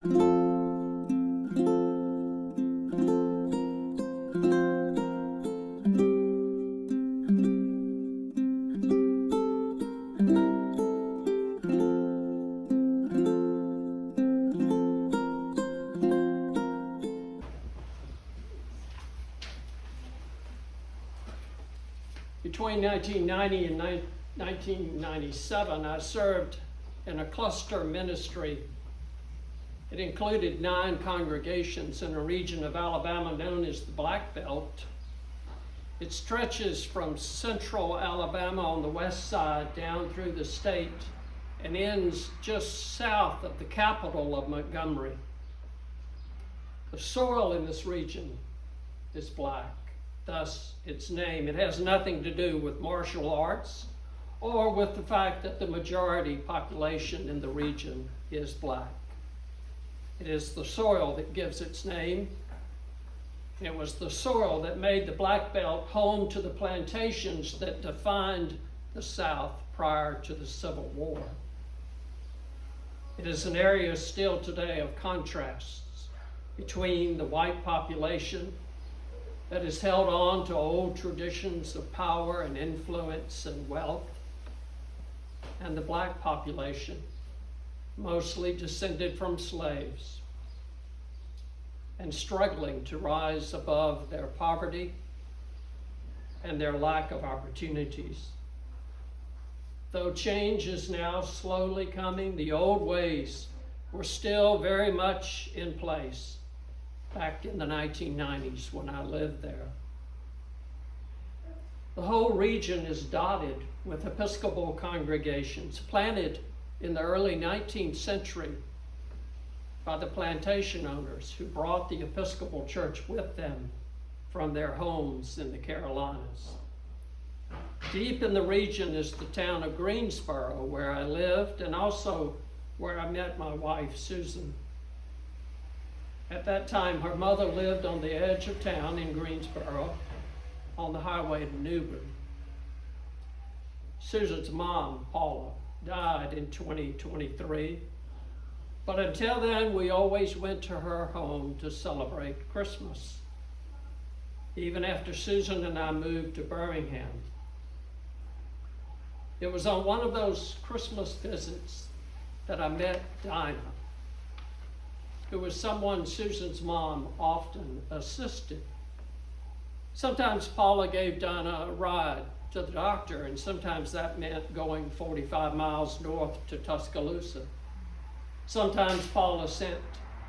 Between 1990 and 1997, I served in a cluster ministry. It included 9 congregations in a region of Alabama known as the Black Belt. It stretches from central Alabama on the west side down through the state and ends just south of the capital of Montgomery. The soil in this region is black, thus its name. It has nothing to do with martial arts or with the fact that the majority population in the region is black. It is the soil that gives its name. It was the soil that made the Black Belt home to the plantations that defined the South prior to the Civil War. It is an area still today of contrasts between the white population that has held on to old traditions of power and influence and wealth, and the black population, mostly descended from slaves and struggling to rise above their poverty and their lack of opportunities. Though change is now slowly coming, the old ways were still very much in place back in the 1990s when I lived there. The whole region is dotted with Episcopal congregations planted in the early 19th century by the plantation owners who brought the Episcopal Church with them from their homes in the Carolinas. Deep in the region is the town of Greensboro, where I lived and also where I met my wife, Susan. At that time, her mother lived on the edge of town in Greensboro on the highway to Newbern. Susan's mom, Paula, died in 2023, but until then, we always went to her home to celebrate Christmas, even after Susan and I moved to Birmingham. It was on one of those Christmas visits that I met Dinah, who was someone Susan's mom often assisted. Sometimes Paula gave Dinah a ride to the doctor, and sometimes that meant going 45 miles north to Tuscaloosa. Sometimes Paula sent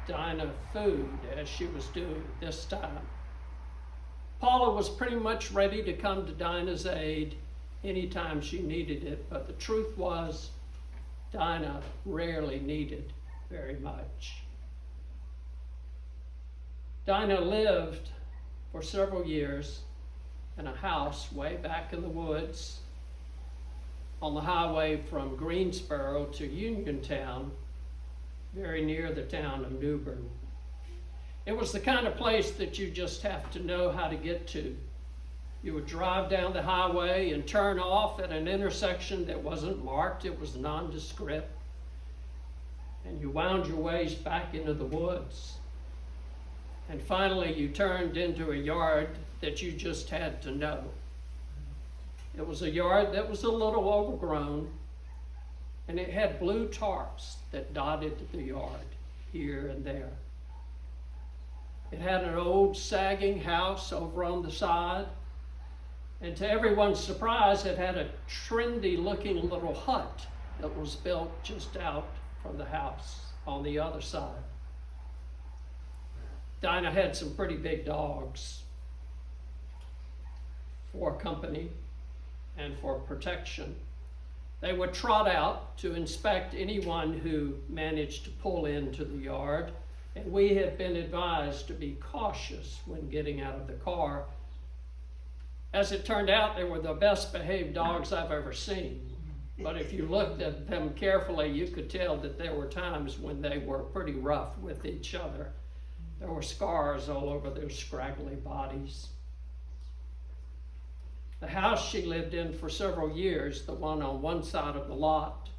Dinah food, as she was doing this time. Paula was pretty much ready to come to Dinah's aid anytime she needed it, but the truth was, Dinah rarely needed very much. Dinah lived for several years in a house way back in the woods on the highway from Greensboro to Uniontown, very near the town of Newbern. It was the kind of place that you just have to know how to get to. You would drive down the highway and turn off at an intersection that wasn't marked, it was nondescript, and you wound your ways back into the woods. And finally, you turned into a yard that you just had to know. It was a yard that was a little overgrown, and it had blue tarps that dotted the yard here and there. It had an old sagging house over on the side, and to everyone's surprise, it had a trendy looking little hut that was built just out from the house on the other side. Dinah had some pretty big dogs for company and for protection. They would trot out to inspect anyone who managed to pull into the yard, and we had been advised to be cautious when getting out of the car. As it turned out, they were the best behaved dogs I've ever seen. But if you looked at them carefully, you could tell that there were times when they were pretty rough with each other. There were scars all over their scraggly bodies. The house she lived in for several years, the one on one side of the lot,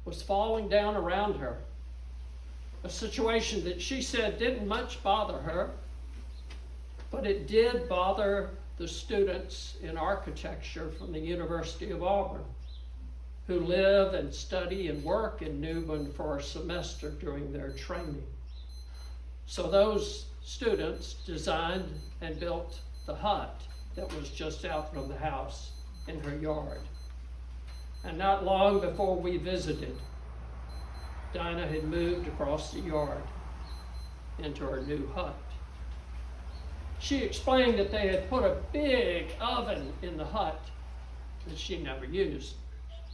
was falling down around her. a situation that she said didn't much bother her, but it did bother the students in architecture from the University of Auburn, who live and study and work in Newman for a semester during their training. So those students designed and built the hut that was just out from the house in her yard. And not long before we visited, Dinah had moved across the yard into her new hut. She explained that they had put a big oven in the hut that she never used.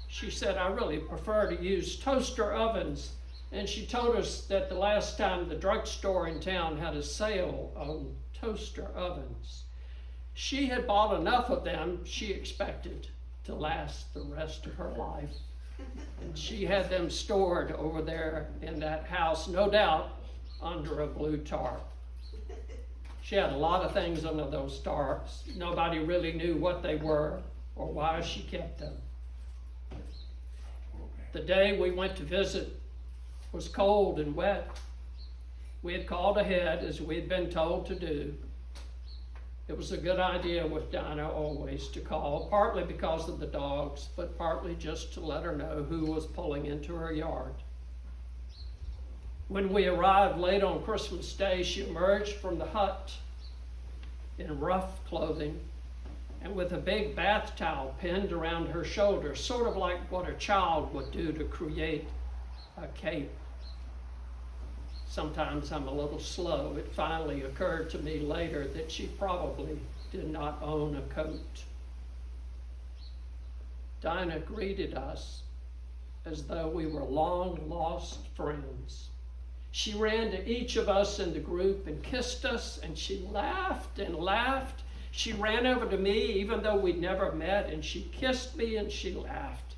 She said, I really prefer to use toaster ovens. And she told us that the last time the drugstore in town had a sale on toaster ovens, she had bought enough of them she expected to last the rest of her life. And she had them stored over there in that house, no doubt, under a blue tarp. She had a lot of things under those tarps. Nobody really knew what they were or why she kept them. The day we went to visit was cold and wet. We had called ahead as we had been told to do. It was a good idea with Dinah always to call, partly because of the dogs, but partly just to let her know who was pulling into her yard. When we arrived late on Christmas Day, she emerged from the hut in rough clothing and with a big bath towel pinned around her shoulders, sort of like what a child would do to create a cape. Sometimes I'm a little slow. It finally occurred to me later that she probably did not own a coat. Dinah greeted us as though we were long-lost friends. She ran to each of us in the group and kissed us, and she laughed and laughed. She ran over to me, even though we'd never met, and she kissed me and she laughed.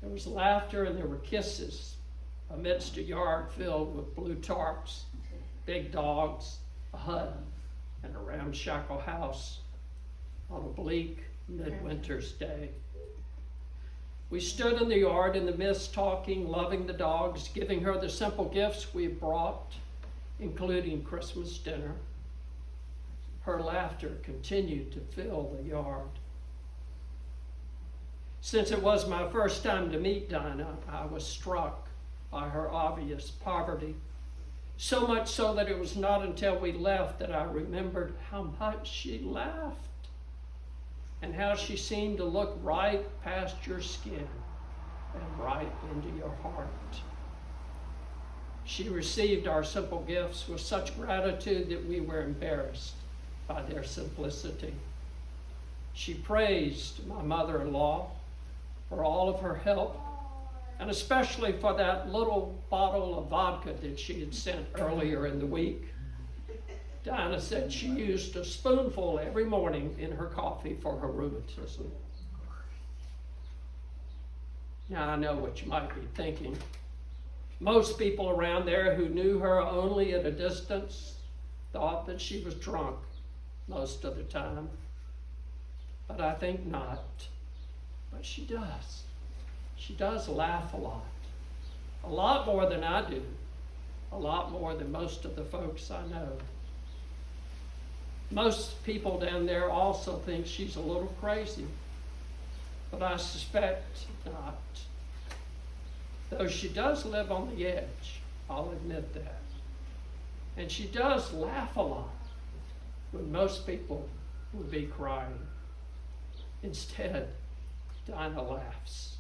There was laughter and there were kisses amidst a yard filled with blue tarps, big dogs, a hut, and a ramshackle house on a bleak midwinter's day. We stood in the yard in the mist, talking, loving the dogs, giving her the simple gifts we brought, including Christmas dinner. Her laughter continued to fill the yard. Since it was my first time to meet Dinah, I was struck by her obvious poverty, so much so that it was not until we left that I remembered how much she laughed and how she seemed to look right past your skin and right into your heart. She received our simple gifts with such gratitude that we were embarrassed by their simplicity. She praised my mother-in-law for all of her help, and especially for that little bottle of vodka that she had sent earlier in the week. Dinah said she used a spoonful every morning in her coffee for her rheumatism. Now I know what you might be thinking. Most people around there who knew her only at a distance thought that she was drunk most of the time. But I think not. But she does. She does laugh a lot more than I do, a lot more than most of the folks I know. Most people down there also think she's a little crazy, but I suspect not. Though she does live on the edge, I'll admit that. And she does laugh a lot when most people would be crying. Instead, Dinah laughs.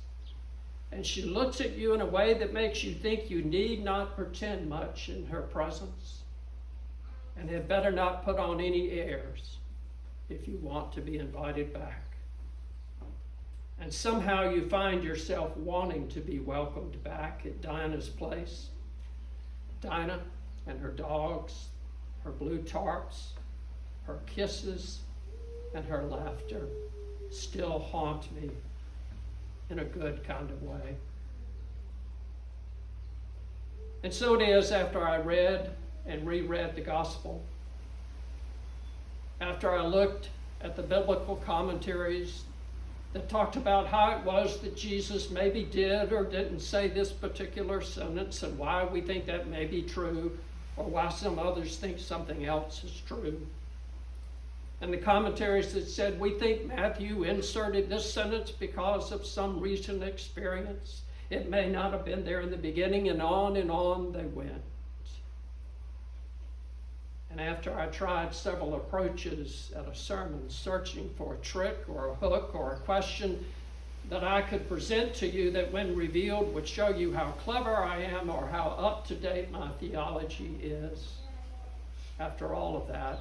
And she looks at you in a way that makes you think you need not pretend much in her presence and had better not put on any airs if you want to be invited back. And somehow you find yourself wanting to be welcomed back at Dinah's place. Dinah and her dogs, her blue tarps, her kisses, and her laughter still haunt me in a good kind of way. And so it is after I read and reread the gospel, after I looked at the biblical commentaries that talked about how it was that Jesus maybe did or didn't say this particular sentence, and why we think that may be true, or why some others think something else is true. And the commentaries that said, we think Matthew inserted this sentence because of some recent experience. It may not have been there in the beginning, and on they went. And after I tried several approaches at a sermon, searching for a trick or a hook or a question that I could present to you that when revealed would show you how clever I am or how up to date my theology is, after all of that,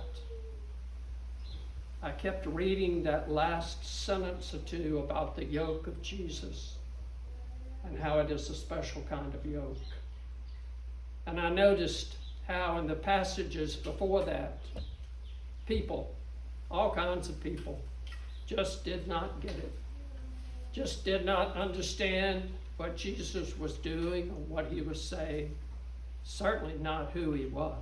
I kept reading that last sentence or two about the yoke of Jesus and how it is a special kind of yoke. And I noticed how in the passages before that, people, all kinds of people, just did not get it, just did not understand what Jesus was doing or what he was saying, certainly not who he was.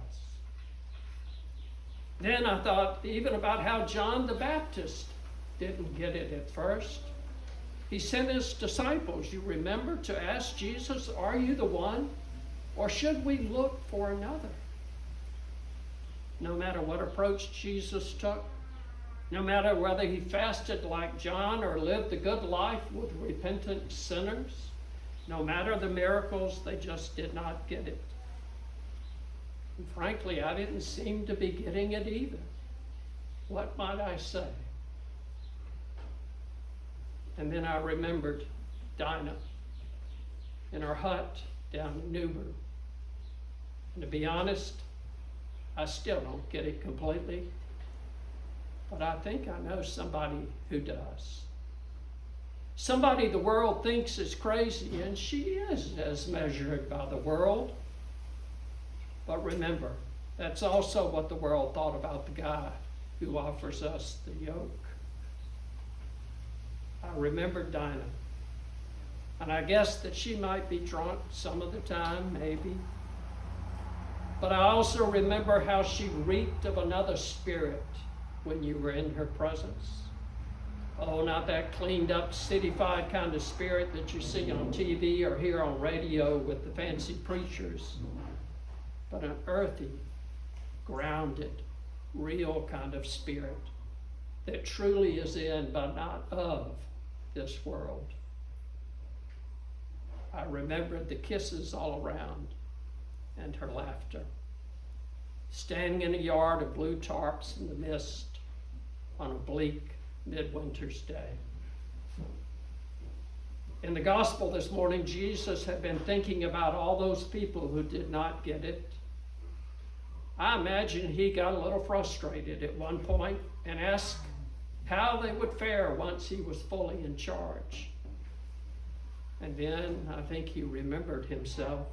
Then I thought even about how John the Baptist didn't get it at first. He sent his disciples, you remember, to ask Jesus, are you the one? Or should we look for another? No matter what approach Jesus took, no matter whether he fasted like John or lived a good life with repentant sinners, no matter the miracles, they just did not get it. And frankly, I didn't seem to be getting it either. What might I say? And then I remembered Dinah in her hut down in Newburgh. And to be honest, I still don't get it completely, but I think I know somebody who does. Somebody the world thinks is crazy, and she is as measured by the world. But remember, that's also what the world thought about the guy who offers us the yoke. I remembered Dinah, and I guess that she might be drunk some of the time, maybe. But I also remember how she reeked of another spirit when you were in her presence. Oh, not that cleaned up, cityfied kind of spirit that you see on TV or hear on radio with the fancy preachers, but an earthy, grounded, real kind of spirit that truly is in but not of this world. I remembered the kisses all around and her laughter, standing in a yard of blue tarps in the mist on a bleak midwinter's day. In the gospel this morning, Jesus had been thinking about all those people who did not get it. I imagine he got a little frustrated at one point and asked how they would fare once he was fully in charge. And then I think he remembered himself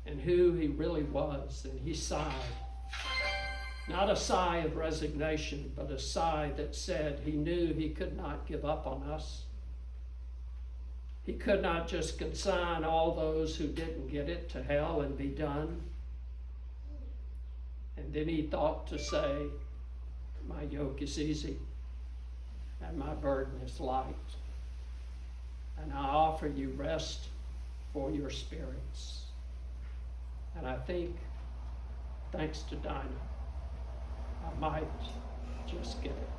and who he really was, and he sighed. Not a sigh of resignation, but a sigh that said he knew he could not give up on us. He could not just consign all those who didn't get it to hell and be done. And then he thought to say, my yoke is easy and my burden is light. And I offer you rest for your spirits. And I think, thanks to Dinah, I might just get it.